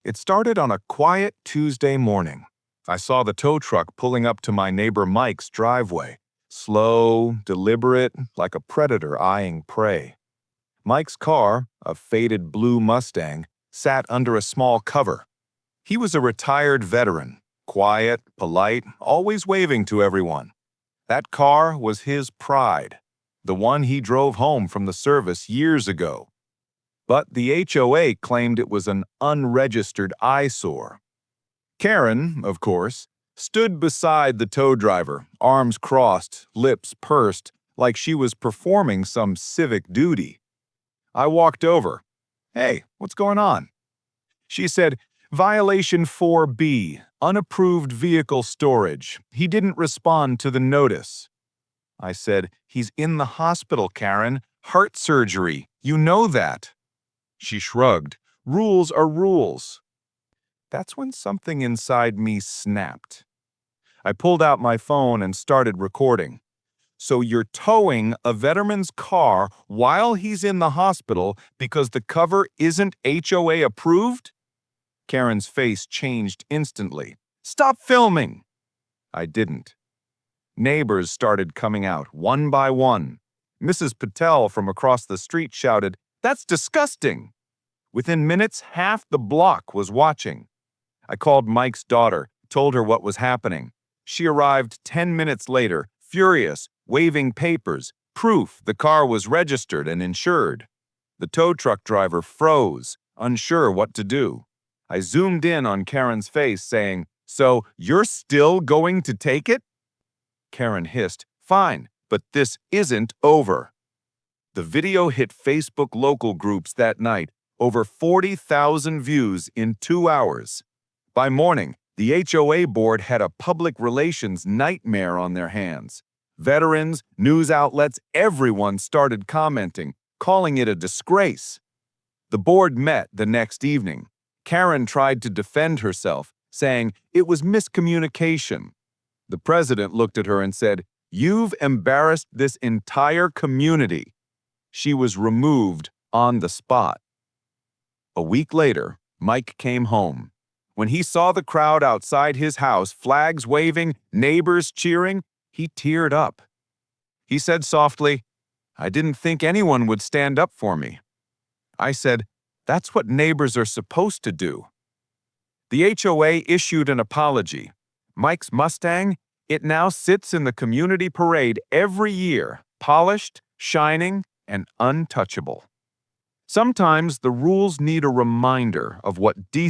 It started on a quiet Tuesday morning. I saw the tow truck pulling up to my neighbor Mike's driveway, slow, deliberate, like a predator eyeing prey. Mike's car, a faded blue Mustang, sat under a small cover. He was a retired veteran, quiet, polite, always waving to everyone. That car was his pride, the one he drove home from the service years ago. But the HOA claimed it was an unregistered eyesore. Karen, of course, stood beside the tow driver, arms crossed, lips pursed, like she was performing some civic duty. I walked over. "Hey, what's going on?" She said, "Violation 4B, unapproved vehicle storage. He didn't respond to the notice." I said, "He's in the hospital, Karen. Heart surgery. You know that." She shrugged. "Rules are rules." That's when something inside me snapped. I pulled out my phone and started recording. "So you're towing a veteran's car while he's in the hospital because the cover isn't HOA approved?" Karen's face changed instantly. "Stop filming!" I didn't. Neighbors started coming out, one by one. Mrs. Patel from across the street shouted, "That's disgusting!" Within minutes, half the block was watching. I called Mike's daughter, told her what was happening. She arrived 10 minutes later, furious, waving papers, proof the car was registered and insured. The tow truck driver froze, unsure what to do. I zoomed in on Karen's face, saying, "So you're still going to take it?" Karen hissed, "Fine, but this isn't over." The video hit Facebook local groups that night, over 40,000 views in 2 hours. By morning, the HOA board had a public relations nightmare on their hands. Veterans, news outlets, everyone started commenting, calling it a disgrace. The board met the next evening. Karen tried to defend herself, saying it was miscommunication. The president looked at her and said, "You've embarrassed this entire community." She was removed on the spot. A week later, Mike came home. When he saw the crowd outside his house, flags waving, neighbors cheering, he teared up. He said softly, "I didn't think anyone would stand up for me." I said, "That's what neighbors are supposed to do." The HOA issued an apology. Mike's Mustang, it now sits in the community parade every year, polished, shining, and untouchable. Sometimes the rules need a reminder of what decent